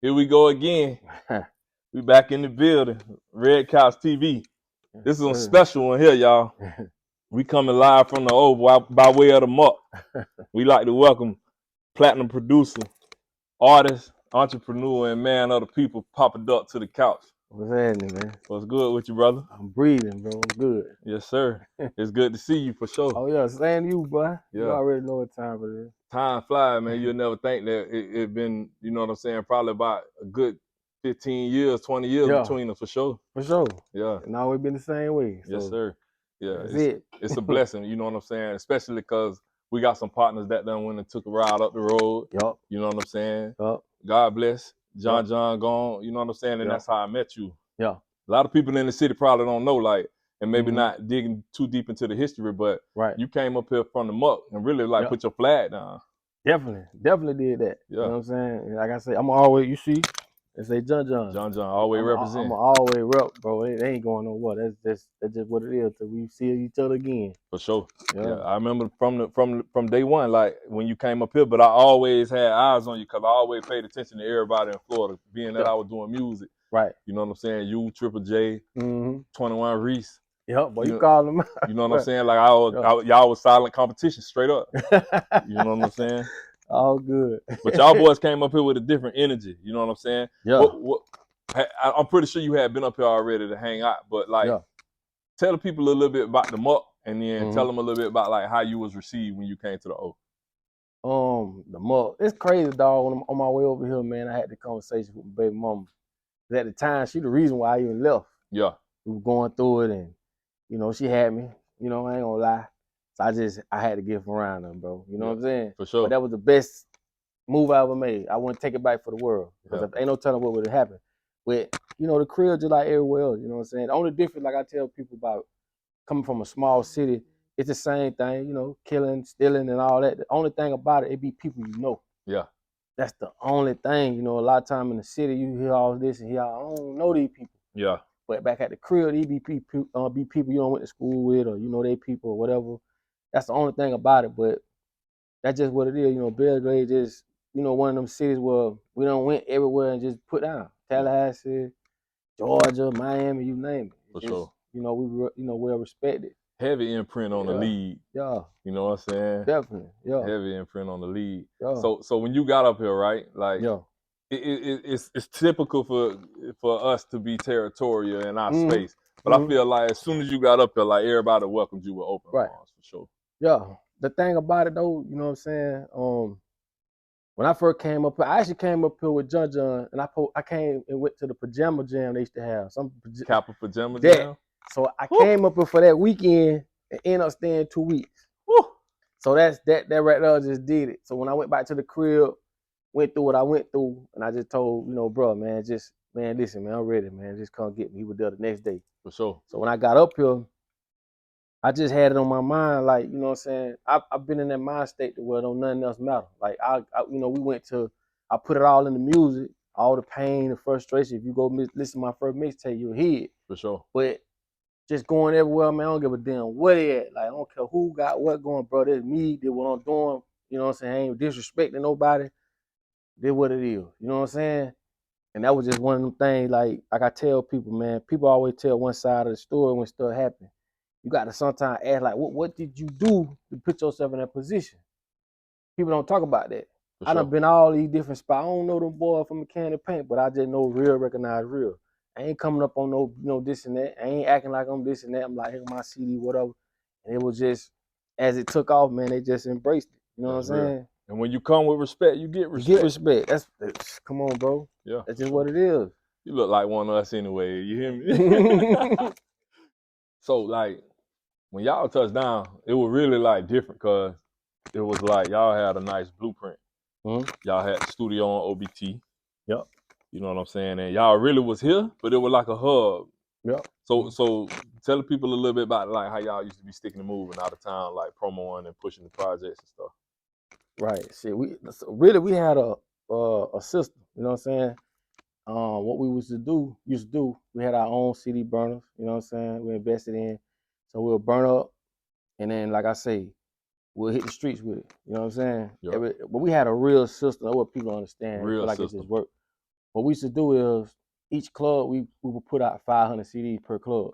Here we go again. We back in the building. Red Couch TV. This is a special one here, y'all. We coming live from the Oval by way of the Muck. We like to welcome platinum producer, artist, entrepreneur, and man of the people, Papa Duck to the couch. What's happening, man? What's good with you, brother? I'm breathing, bro. I'm good. Yes, sir. It's good to see you for sure. Oh, yeah. Same to you, boy. Yeah. You already know what time it is. Time flies, man. You'll never think that it been, you know what I'm saying, probably about a good 15 years, 20 years between us for sure. For sure. Yeah. And always been the same way. So Yes, sir. Yeah. That's it's a blessing, you know what I'm saying? Especially because we got some partners that done went and took a ride up the road. Yup. You know what I'm saying? Yup. God bless. John gone, you know what I'm saying? And that's how I met you. Yeah. A lot of people in the city probably don't know, like, and maybe not digging too deep into the history, but you came up here from the Muck and really like put your flag down. Definitely did that. Yeah. You know what I'm saying? Like I say, I'm always, you see, they say John. John always represent. I'm always rep, bro. It ain't going nowhere. That's just what it is till we see each other again. For sure. Yeah. I remember from day one, like when you came up here, but I always had eyes on you because I always paid attention to everybody in Florida, being that I was doing music. Right. You know what I'm saying? You, Triple J, 21 Reese. Yep, boy, you call them out. You know what I'm saying? Like y'all was silent competition straight up. You know what I'm saying? All good. But y'all boys came up here with a different energy. You know what I'm saying? Yeah. I'm pretty sure you had been up here already to hang out, but like, tell the people a little bit about the Muck, and then tell them a little bit about like how you was received when you came to the O. The Muck, it's crazy, dog. When I'm on my way over here, man, I had the conversation with my baby mama. At the time, she the reason why I even left. Yeah. We were going through it, and you know, she had me. You know, I ain't gonna lie. So I had to get around them, bro. You know what I'm saying? For sure. But that was the best move I ever made. I wouldn't take it back for the world. Because ain't no telling what would have happened. But, you know, the crib just like everywhere else, you know what I'm saying? The only difference, like I tell people about coming from a small city, it's the same thing, you know, killing, stealing, and all that. The only thing about it be people you know. Yeah. That's the only thing. You know, a lot of time in the city, you hear all this and hear, I don't know these people. Yeah. But back at the crib, these be people you don't went to school with, or you know they people or whatever. That's the only thing about it. But that's just what it is. You know, Belgrade is, you know, one of them cities where we don't went everywhere and just put down. Tallahassee, Georgia, Miami, you name it. For sure. You know, we well respected. Heavy imprint on the lead. Yeah. You know what I'm saying? Definitely. Yeah. Heavy imprint on the lead. Yeah. So when you got up here, right? Like it's typical for us to be territorial in our space. But I feel like as soon as you got up here, like everybody welcomed you with open arms for sure. Yeah. The thing about it though, you know what I'm saying? When I first came up here, I actually came up here with John, and I came and went to the pajama jam they used to have. Kappa pajama jam? So I came up here for that weekend and ended up staying 2 weeks. Woo. So that right there just did it. So when I went back to the crib, went through what I went through, and I just told, you know, bro, man, listen, man, I'm ready, man. Just come get me. He was there the next day. For sure. So when I got up here, I just had it on my mind, like, you know what I'm saying? I've been in that mind state where don't nothing else matter. Like, you know, I put it all in the music, all the pain, the frustration. If you go listen to my first mixtape, you'll hear it. For sure. But just going everywhere, man, I don't give a damn what it is. Like, I don't care who got what going, bro. That's me, that's what I'm doing. You know what I'm saying? I ain't disrespecting nobody. That's what it is. You know what I'm saying? And that was just one of them things, like I tell people, man, people always tell one side of the story when stuff happens. You got to sometimes ask, like, what did you do to put yourself in that position? People don't talk about that. I done been all these different spots. I don't know them boys from Mechanic Paint, but I just know real, recognize real. I ain't coming up on no, you know, this and that. I ain't acting like I'm this and that. I'm like, here's my CD, whatever. And it was just, as it took off, man, they just embraced it. You know what I'm saying? And when you come with respect, you get respect. You get respect. That's come on, bro. Yeah. That's just what it is. You look like one of us anyway. You hear me? So, like, when y'all touched down, it was really, like, different because it was like y'all had a nice blueprint. Y'all had the studio on OBT. Yep. You know what I'm saying? And y'all really was here, but it was like a hub. Yep. So tell the people a little bit about, like, how y'all used to be sticking and moving out of town, like, promoing and pushing the projects and stuff. Right. See, we had a system. You know what I'm saying? What we used to do, we had our own CD burners. You know what I'm saying? We invested in, so we'll burn up, and then, like I say, we'll hit the streets with it. You know what I'm saying? Yep. But we had a real system. That's what people understand. Real like system. It just worked. what we used to do is each club we would put out 500 CDs per club.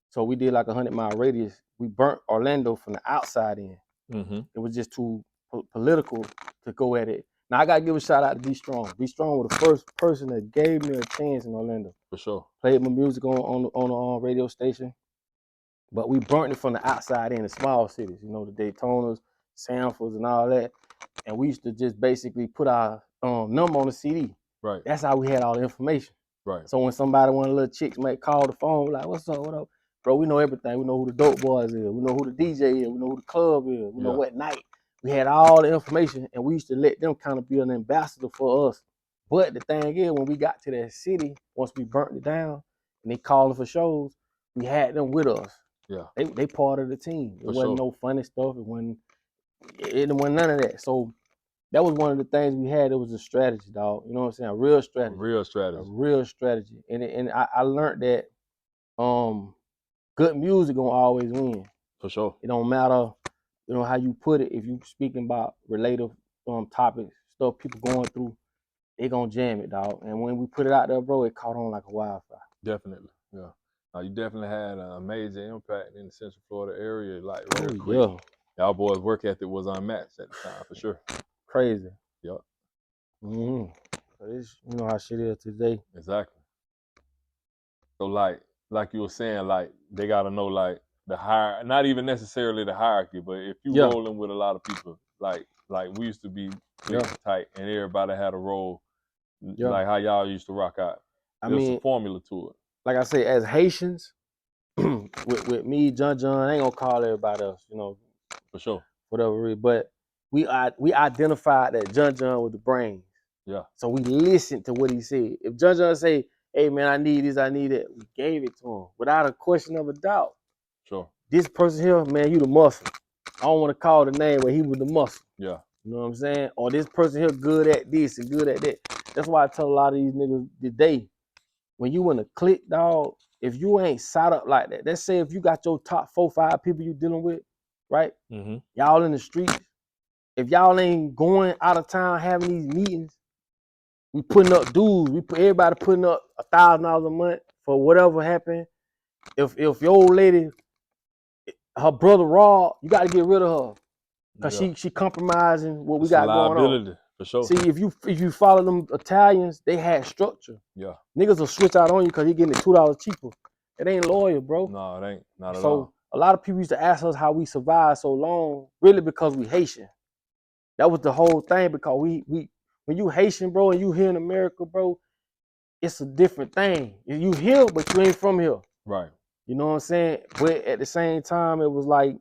So we did like a 100-mile radius. We burnt Orlando from the outside in. Mm-hmm. It was just too political to go at it. Now I gotta give a shout out to Be Strong. Be Strong was the first person that gave me a chance in Orlando. For sure. Played my music on the radio station, but we burnt it from the outside in the small cities. You know, the Daytonas, Sanfords, and all that. And we used to just basically put our number on the CD. Right. That's how we had all the information. Right. So when somebody, one of the little chicks might call the phone, we're like, what's up, what up? Bro, we know everything. We know who the dope boys is. We know who the DJ is. We know who the club is. We know what night. We had all the information, and we used to let them kind of be an ambassador for us. But the thing is, when we got to that city, once we burnt it down, and they calling for shows, we had them with us. Yeah. They part of the team. It wasn't no funny stuff. It wasn't none of that. So that was one of the things we had. It was a strategy, dog. You know what I'm saying? A real strategy. A real strategy. And I learned that good music gonna always win. For sure. It don't matter, you know, how you put it. If you speaking about relative topics, stuff people going through, they gonna jam it, dog. And when we put it out there, bro, it caught on like a wildfire. Definitely, yeah. You definitely had a major impact in the Central Florida area, like real quick. Yeah. Y'all boys' work ethic was unmatched at the time, for sure. Crazy. Yep. Mm-hmm. So it's, you know how shit is today. Exactly. So like you were saying, like they gotta know like the not even necessarily the hierarchy, but if you rolling with a lot of people, like we used to be tight and everybody had a role, like how y'all used to rock out. There's a formula to it. Like I say, as Haitians, with me, John, I ain't gonna call everybody else, you know. For sure. Whatever reason, but we identified that John was the brains. Yeah. So we listened to what he said. If John say, hey man, I need this, I need that, we gave it to him without a question of a doubt. Sure. This person here, man, you the muscle. I don't want to call the name, but he was the muscle. Yeah. You know what I'm saying? Or this person here good at this and good at that. That's why I tell a lot of these niggas today, when you in a clique, dog, if you ain't sat up like that, let's say if you got your top 4, 5 people you dealing with, right? Mm-hmm. Y'all in the streets. If y'all ain't going out of town having these meetings, we putting up dues. Everybody putting up $1,000 a month for whatever happened. If your old lady, her brother Raw, you got to get rid of her because she compromising what we got going on. For sure. See, if you follow them Italians, they had structure. Yeah. Niggas will switch out on you because you getting it $2 cheaper. It ain't loyal, bro. No, it ain't. Not at all. So a lot of people used to ask us how we survived so long, really because we Haitian. That was the whole thing, because we when you Haitian, bro, and you here in America, bro, it's a different thing. You here, but you ain't from here. Right. You know what I'm saying? But at the same time, it was like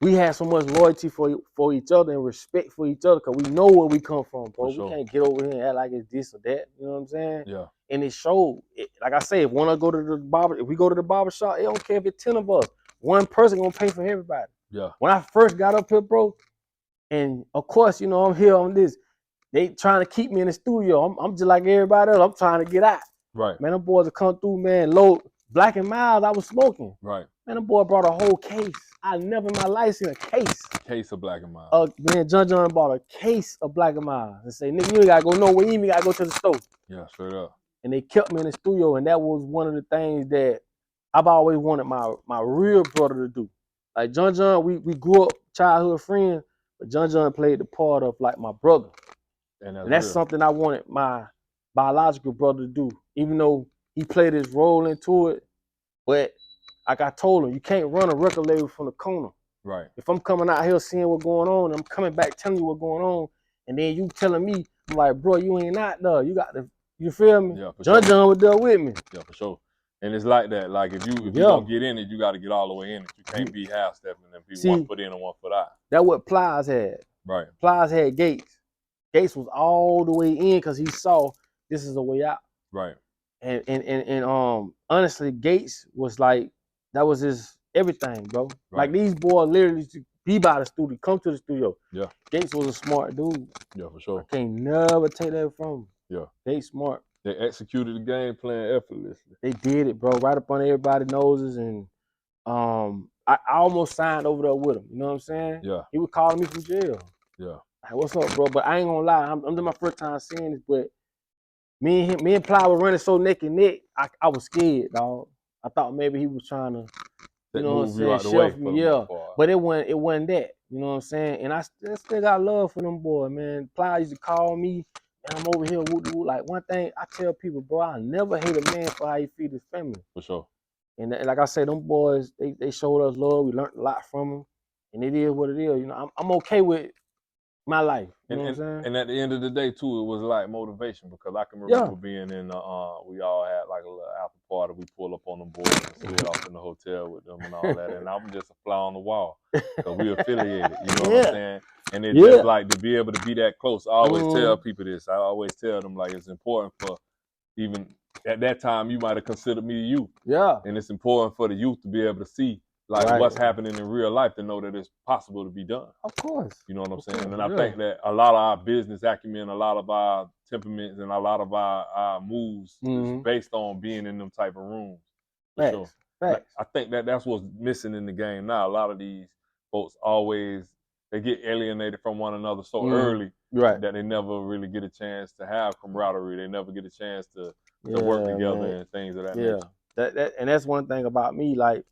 we had so much loyalty for each other and respect for each other because we know where we come from, bro. We can't get over here and act like it's this or that. You know what I'm saying? Yeah. And it showed. Like I say, if we go to the barber shop, it don't care if it's 10 of us. One person gonna pay for everybody. Yeah. When I first got up here, bro, and of course, you know, I'm here on this. They trying to keep me in the studio. I'm just like everybody else. I'm trying to get out. Right. Man, them boys will come through, man. Low, Black and Mild, I was smoking. Right. Man, them boy brought a whole case. I never in my life seen a case. Case of Black and Mild. Man, John bought a case of Black and Mild and say, nigga, you ain't gotta go nowhere. You even gotta go to the store. Yeah, straight up. And they kept me in the studio, and that was one of the things that I've always wanted my real brother to do. Like John, we grew up childhood friends, but John played the part of like my brother. And that's something I wanted my biological brother to do, even though he played his role into it. But like I told him, you can't run a record label from the corner. Right. If I'm coming out here seeing what's going on, I'm coming back telling you what's going on, and then you telling me, I'm like, bro, you ain't out there. You got to, you feel me? Yeah, for John was there with me. Yeah, for sure. And it's like that. Like if you don't get in it, you got to get all the way in it. You can't be half stepping and be 1 foot in and 1 foot out. That's what Plies had. Right. Plies had Gates. Gates was all the way in because he saw this is a way out. Right. And honestly, Gates was like, that was his everything, bro. Right. Like these boys literally be by the studio, come to the studio. Yeah. Gates was a smart dude. Yeah, for sure. I can't never take that from him. Yeah. Gates smart. They executed the game plan effortlessly. They did it, bro, right up on everybody's noses. And I almost signed over there with him. You know what I'm saying? Yeah. He was calling me from jail. Yeah. Like, what's up, bro? But I ain't gonna lie, I'm my first time seeing this, but Me and Ply were running so neck and neck. I was scared, dog. I thought maybe he was trying to, you know what I'm move you saying, out the way shelf for me, the yeah. most part. But it wasn't that, you know what I'm saying. And I still got love for them boys, man. Ply used to call me, and I'm over here, woo. Like one thing I tell people, bro, I never hate a man for how he feed his family. For sure. And like I said, them boys, they showed us love. We learned a lot from them, and it is what it is. You know, I'm okay with my life. You know what I'm saying? And at the end of the day too, it was like motivation because I can Yeah. remember being in we all had like a little after party. We pull up on the boys and slid off in the hotel with them and all that. And I'm just a fly on the wall because we affiliated. You know what I'm saying? And it's just like to be able to be that close. I always tell people this. I always tell them like it's important for even at that time you might have considered me you. Yeah. And it's important for the youth to be able to see like what's happening in real life to know that it's possible to be done. Of course. You know what I'm saying? And I think that a lot of our business acumen, a lot of our temperaments, and a lot of our moves is based on being in them type of rooms. For sure. Facts. I think that's what's missing in the game now. A lot of these folks they get alienated from one another so early that they never really get a chance to have camaraderie. They never get a chance to work together and things of that nature. And that's one thing about me. Like,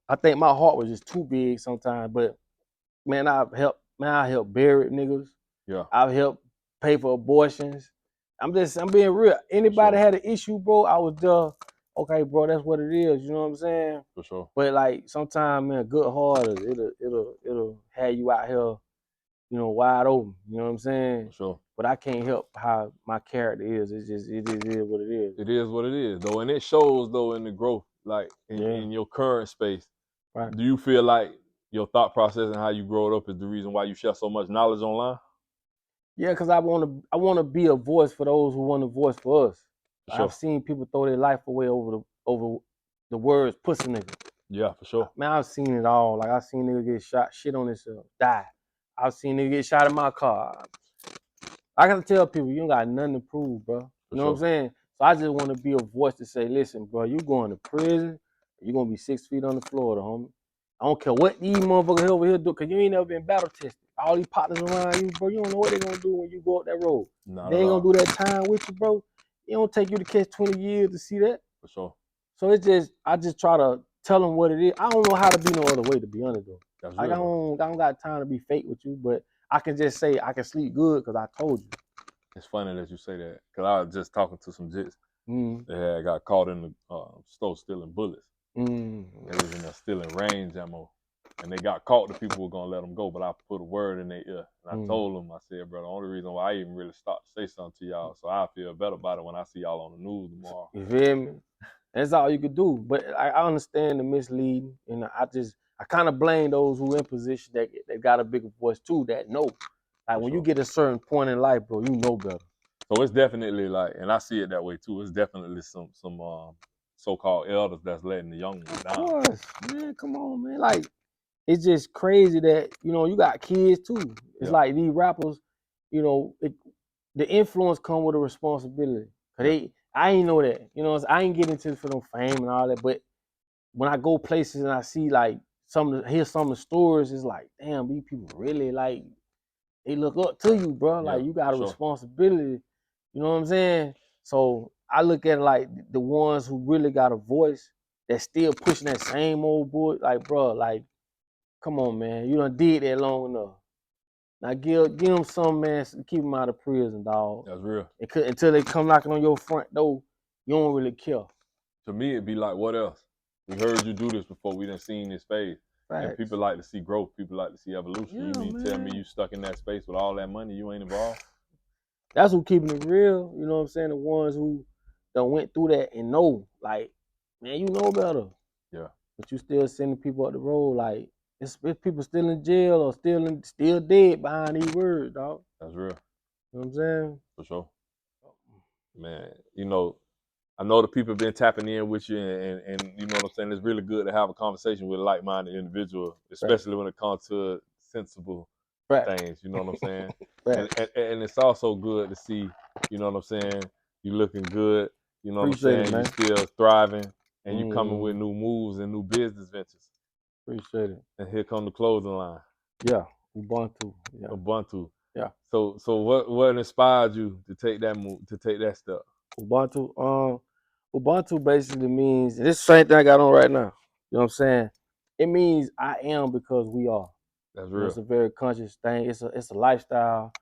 I think my heart was just too big sometimes. But man, I helped buried niggas. Yeah. I've helped pay for abortions. I'm being real. Anybody had an issue, bro, I was just okay, bro, that's what it is. You know what I'm saying? For sure. But like sometimes, man, good heart it'll have you out here, you know, wide open. You know what I'm saying? For sure. But I can't help how my character is. It is what it is. It is what it is, though, and it shows though in the growth, like in your current space. Right. Do you feel like your thought process and how you grow up is the reason why you share so much knowledge online? Yeah, because I wanna be a voice for those who want a voice for us. For sure. I've seen people throw their life away over the words pussy nigga. Yeah, for sure. Man, I've seen it all. Like, I've seen niggas get shot, shit on themselves, die. I've seen niggas get shot in my car. I gotta tell people, you don't got nothing to prove, bro. You know what I'm saying? So I just want to be a voice to say, listen, bro, you going to prison, you're going to be 6 feet on the floor, homie. I don't care what these motherfuckers over here do, because you ain't never been battle tested. All these partners around you, bro, you don't know what they're going to do when you go up that road. They ain't going to do that time with you, bro. It don't take you to catch 20 years to see that. For sure. So I just try to tell them what it is. I don't know how to be no other way, to be honest, though. That's like, real. I don't got time to be fake with you, but I can just say I can sleep good because I told you. It's funny that you say that because I was just talking to some jits that got caught in the store stealing bullets. They was in there stealing range ammo, and they got caught. The people were gonna let them go, but I put a word in their ear, and I told them, I said, bro, the only reason why I even really stopped to say something to y'all, so I feel better about it when I see y'all on the news tomorrow. You feel me? That's all you could do. But I understand the misleading, and I kind of blame those who in position that got a bigger voice too, that know. Like, when you get a certain point in life, bro, you know better. So it's definitely like, and I see it that way too. It's definitely some so-called elders that's letting the young ones down. Of course, man. Come on, man. Like, it's just crazy that, you know, you got kids too. It's like these rappers, you know, the influence come with a responsibility. I ain't know that. You know, I ain't get into it for no fame and all that. But when I go places and I see like hear some of the stories, it's like, damn, these people really like, they look up to you, bro. Like, you got a responsibility. You know what I'm saying? So I look at it like the ones who really got a voice that's still pushing that same old boy. Like, bro, like, come on, man. You done did that long enough. Now give them some, man, to keep them out of prison, dog. That's real. Until they come knocking on your front door, you don't really care. To me, it'd be like, what else? We heard you do this before. We done seen this phase. Facts. And people like to see growth. People like to see evolution. You mean tell me you stuck in that space with all that money, you ain't involved? That's who keeping it real. You know what I'm saying? The ones who done went through that and know, like, man, you know better. Yeah. But you still sending people up the road, like, it's people still in jail or still dead behind these words, dog. That's real. You know what I'm saying? For sure. Man, you know, I know the people have been tapping in with you, and you know what I'm saying? It's really good to have a conversation with a like-minded individual, especially when it comes to sensible things, you know what I'm saying? And it's also good to see, you know what I'm saying, you looking good, you know what I'm saying? You still thriving, and you coming with new moves and new business ventures. Appreciate it. And here come the closing line. Yeah, Ubuntu. Yeah. Ubuntu. Yeah. So what inspired you to take that move, to take that step? Ubuntu basically means, and this is the same thing I got on right now. You know what I'm saying? It means I am because we are. That's You know, it's real. a very conscious thing. It's a lifestyle.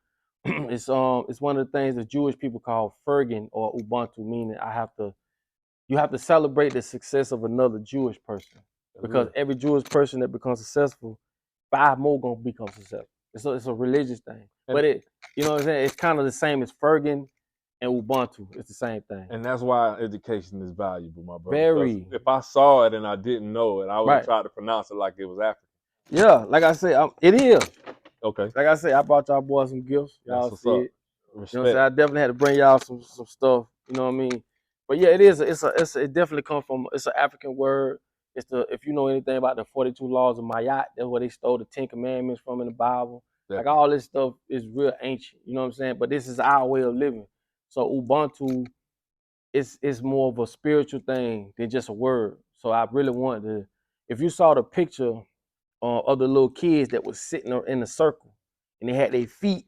It's one of the things that Jewish people call Fergen or Ubuntu, meaning you have to celebrate the success of another Jewish person. That's Because real. every Jewish person that becomes successful, 5 more gonna become successful. It's a religious thing. And, But you know what I'm saying? It's kind of the same as Fergen and Ubuntu. It's the same thing. and that's why education is valuable, my brother. Because Very. if I saw it and I didn't know it, I would have Right. tried to pronounce it like it was African. Yeah, like I said, it is. Okay. Like I said, I brought y'all boys some gifts. That's Y'all what's see up. it. Respect. You know what I'm saying? I definitely had to bring y'all some stuff. You know what I mean? But yeah, it is. It definitely comes from. It's an African word. If you know anything about the 42 laws of Mayat, that's where they stole the 10 Commandments from in the Bible. Like Definitely. all this stuff is real ancient. You know what I'm saying? But this is our way of living. So Ubuntu is more of a spiritual thing than just a word. So I really wanted to. If you saw the picture of the little kids that was sitting in a circle, and they had their feet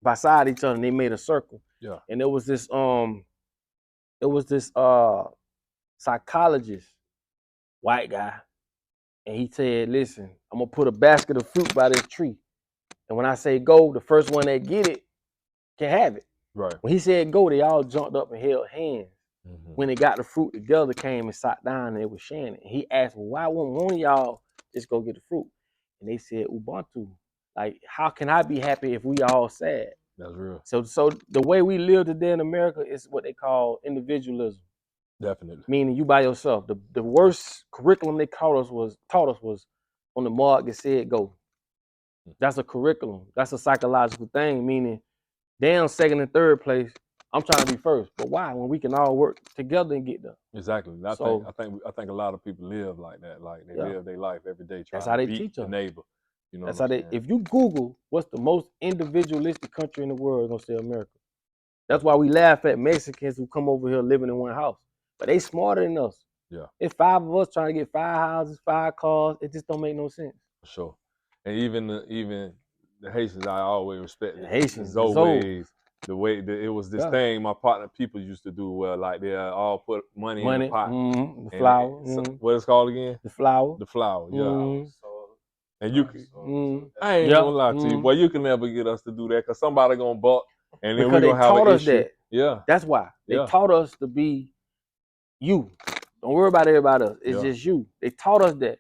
beside each other, and they made a circle. Yeah. And it was this psychologist, white guy, and he said, "Listen, I'm gonna put a basket of fruit by this tree, and when I say go, the first one that get it can have it." Right. When he said go, they all jumped up and held hands. Mm-hmm. When they got the fruit together, came and sat down, and it was sharing it. And he asked, "Well, why won't one of y'all just go get the fruit?" And they said, "Ubuntu. Like, how can I be happy if we all sad?" That's real. So the way we live today in America is what they call individualism. Definitely. Meaning you by yourself. The worst curriculum they taught us was on the mark that said go. That's a curriculum. That's a psychological thing, meaning damn second and third place, I'm trying to be first. But why? When we can all work together and get there. Exactly. I So think a lot of people live like that. Like they yeah, live their life every day that's trying how to they beat teach the us. neighbor. You know That's what how I'm they. saying? If you Google what's the most individualistic country in the world, it's gonna say America. That's why we laugh at Mexicans who come over here living in one house. But they smarter than us. Yeah. It's 5 of us trying to get 5 houses, 5 cars. It just don't make no sense. For sure. And even the Haitians, I always respected The the Haitians, the Zoways. Zoes, The way it was this yeah. thing my partner people used to do, where like they all put money in a Money, pot, the and flour, what it's called again? the flour, The flour. Yeah. mm-hmm. And you I ain't Yeah, gonna lie to you, boy. You can never get us to do that because somebody gonna buck, and then we because they gonna have an taught us issue. that. Yeah. That's why they Yeah. taught us to be you. Don't worry about everybody else. It's Yeah. just you. They taught us that.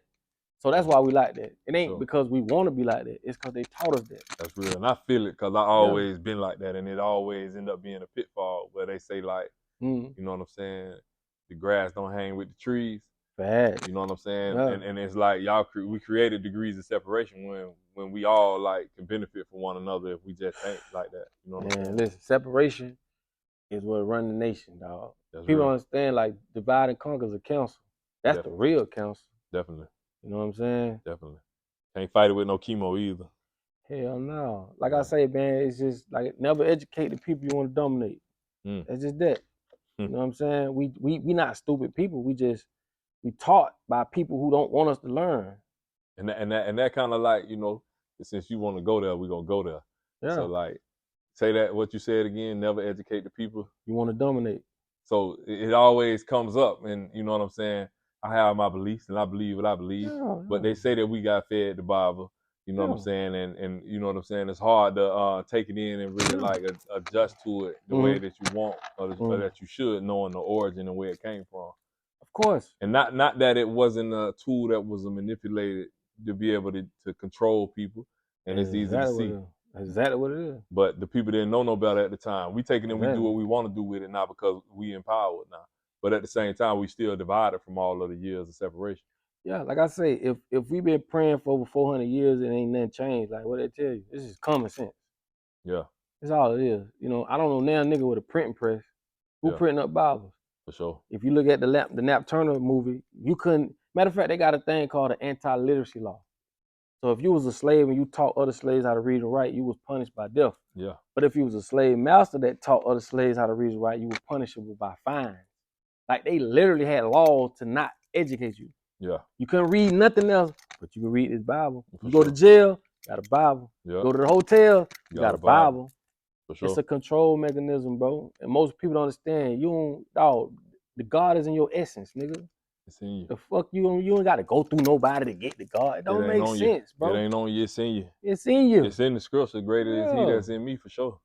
So that's why we like that. It ain't Sure. because we want to be like that. It's because they taught us that. That's real, and I feel it because I always been like that, and it always end up being a pitfall where they say like, you know what I'm saying, the grass don't hang with the trees. Bad. You know what I'm saying? Yeah. And it's like we created degrees of separation when we all like can benefit from one another if we just ain't like that. You know what I'm saying? Listen, separation is what run the nation, dog. That's People real. understand like divide and conquer is a council. That's the real council. Definitely. You know what I'm saying? Definitely. Can't fight it with no chemo either. Hell no. Like I say, man, it's just like never educate the people you want to dominate. It's just that. You know what I'm saying? We not stupid people. We taught by people who don't want us to learn. And that kind of like, you know, since you want to go there, we're gonna go there. Yeah. So like, say that what you said again. Never educate the people you want to dominate. So it always comes up, and you know what I'm saying. I have my beliefs, and I believe what I believe. But they say that we got fed the Bible. You know what I'm saying, and you know what I'm saying. It's hard to take it in and really like adjust to it the way that you want or that you should, knowing the origin and where it came from. Of course. And not that it wasn't a tool that was manipulated to be able to control people, and it's easy to see. Exactly what it is. But the people didn't know no better at the time. We take it and we do what we want to do with it now because we empowered now. But at the same time, we still divided from all of the years of separation. Yeah, like I say, if we've been praying for over 400 years and ain't nothing changed, like what they tell you, this is common sense. Yeah. That's all it is. You know, I don't know now nigga with a printing press who printing up Bibles. For sure. If you look at the Nat Turner movie, you couldn't. Matter of fact, they got a thing called the anti-literacy law. So if you was a slave and you taught other slaves how to read and write, you was punished by death. Yeah. But if you was a slave master that taught other slaves how to read and write, you was punishable by fines. Like they literally had laws to not educate you. Yeah. You couldn't read nothing else, but you can read this Bible. You go to jail, Got a Bible. Yeah. Go to the hotel, you got a Bible. For sure. It's a control mechanism, bro. And most people don't understand. You don't, dog, the God is in your essence, nigga. It's in you. The fuck you ain't gotta go through nobody to get the God. It don't make sense, bro. It ain't on you, it's in you. It's in you. It's in the scripture. Greater is he that's in me, for sure.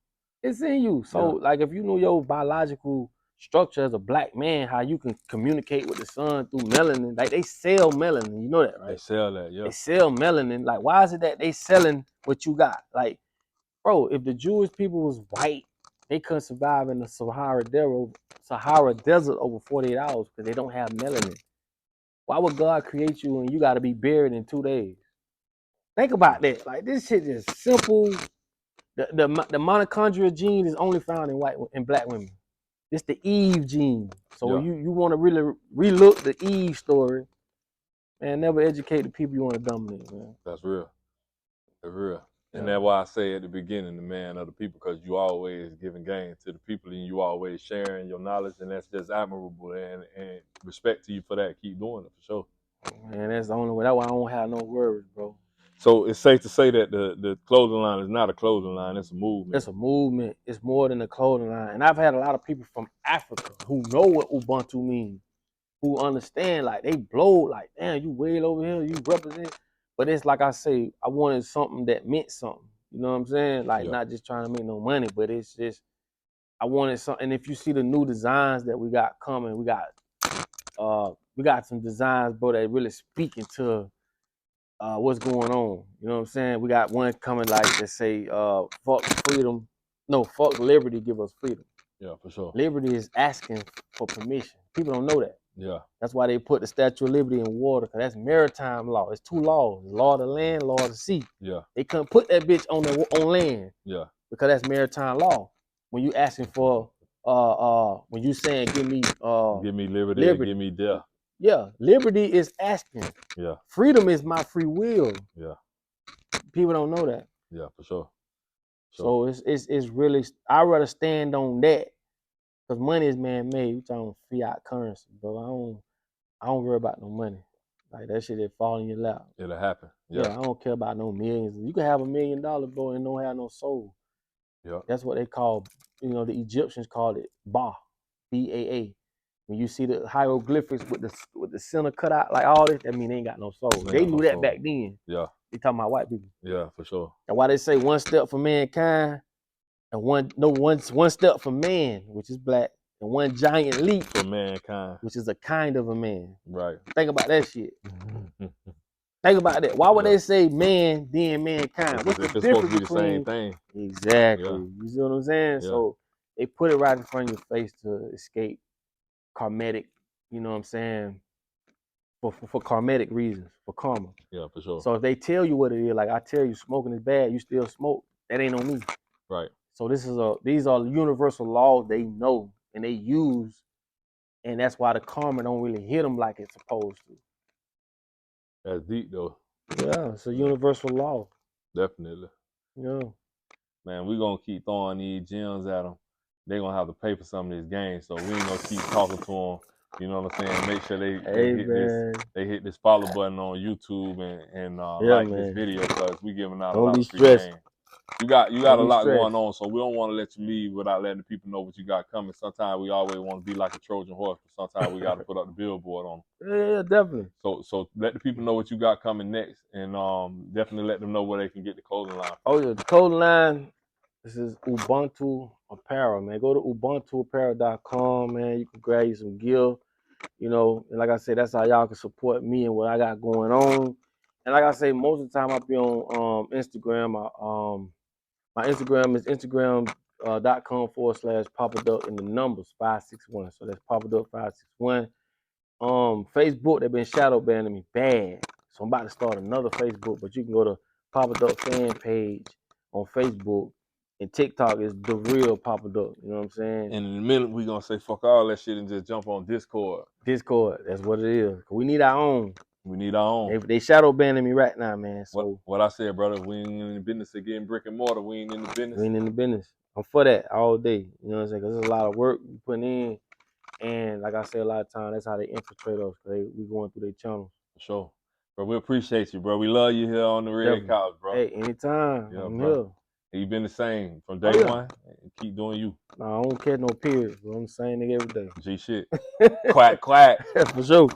It's in you. So, like, if you know your biological structure as a black man, how you can communicate with the sun through melanin, like they sell melanin, you know that, right? They sell that, yeah. They sell melanin. Like, why is it that they selling what you got? Like, bro, if the Jewish people was white, they couldn't survive in the Sahara Desert over 48 hours because they don't have melanin. Why would God create you and you got to be buried in 2 days? Think about that. Like, this shit is simple. The mitochondrial gene is only found in black women. It's the Eve gene. So you want to really relook the Eve story, man. Never educate the people you want to dominate, man. That's real. That's real. And that's why I say at the beginning, the man of the people, because you always giving game to the people and you always sharing your knowledge, and that's just admirable, and respect to you for that. Keep doing it, for sure. Man, that's the only way. That's why I don't have no worries, bro. So it's safe to say that the clothing line is not a clothing line, it's a movement. It's a movement. It's more than a clothing line. And I've had a lot of people from Africa who know what Ubuntu means, who understand, like, they blow, like, damn, you way over here, you represent. But it's like I say, I wanted something that meant something. You know what I'm saying? Like, not just trying to make no money, but it's just, I wanted something. And if you see the new designs that we got coming, we got some designs, bro, that really speaking to what's going on. You know what I'm saying? We got one coming like that say, fuck freedom. No, fuck liberty, give us freedom. Yeah, for sure. Liberty is asking for permission. People don't know that. Yeah. That's why they put the Statue of Liberty in water, because that's maritime law. It's 2 laws. Law of the land, law of the sea. Yeah. They couldn't put that bitch on land. Yeah. Because that's maritime law. When you asking for when you saying give me liberty. Or give me death. Yeah, liberty is asking. Yeah. Freedom is my free will. Yeah. People don't know that. Yeah, for sure. So it's really, I'd rather stand on that, because money is man-made. We talking fiat currency, bro. I don't worry about no money. Like, that shit that fall in your lap. It'll happen. Yeah, I don't care about no millions. You can have $1 million, bro, and don't have no soul. Yeah. That's what they call, the Egyptians called it Ba, B-A-A. When you see the hieroglyphics with the center cut out, like all this, that mean they ain't got no soul. They knew that back then. Yeah. They talking about white people. Yeah, for sure. And why they say one step for mankind and one step for man, which is black, and one giant leap for mankind, which is a kind of a man. Right. Think about that shit. Think about that. Why would they say man, then mankind? What's the difference between? The same thing. Exactly. Yeah. You see what I'm saying? Yeah. So they put it right in front of your face to escape karmatic, you know what I'm saying? For karmatic reasons, for karma. Yeah, for sure. So if they tell you what it is, like I tell you smoking is bad, you still smoke, that ain't on me. Right. So these are universal laws they know and they use, and that's why the karma don't really hit them like it's supposed to. That's deep though. Yeah, it's a universal law. Definitely. Yeah. Man, we're gonna keep throwing these gems at them. They're gonna have to pay for some of these games, so we ain't gonna keep talking to them. You know what I'm saying? Make sure they hit this follow button on YouTube and like this video, because we giving out a lot of free games. You got a lot going on, so we don't want to let you leave without letting the people know what you got coming. Sometimes we always want to be like a Trojan horse, but sometimes we got to put up the billboard on them. Yeah, definitely. So let the people know what you got coming next, and definitely let them know where they can get the clothing line. Oh yeah, the clothing line. This is Ubuntu Apparel, man. Go to ubuntuapparel.com, man. You can grab you some gear, and like I said, that's how y'all can support me and what I got going on. And like I say, most of the time I be on Instagram. My Instagram is instagram.com/PapaDuck and the numbers 561. So that's PapaDuck 561. Facebook, they've been shadow banning me bad. So I'm about to start another Facebook, but you can go to Papa Duck fan page on Facebook, and TikTok is the real Papa Duck. You know what I'm saying? And in a minute, we're going to say fuck all that shit and just jump on Discord. Discord, that's what it is. We need our own. We need our own. They shadow banning me right now, man. So what I said, brother, we ain't in the business of getting brick and mortar. We ain't in the business. We ain't in the business. I'm for that all day. You know what I'm saying? Because there's a lot of work we putting in. And like I said a lot of times, that's how they infiltrate us. We going through their channels. For sure. Bro, we appreciate you, bro. We love you here on the Red Definitely. Couch, bro. Hey, anytime. Yeah, I'm bro. here. You been the same from Oh, day yeah. one. Keep doing you. Nah, I don't care no period, bro. I'm the same nigga every day. G shit. Quack, quack. For sure.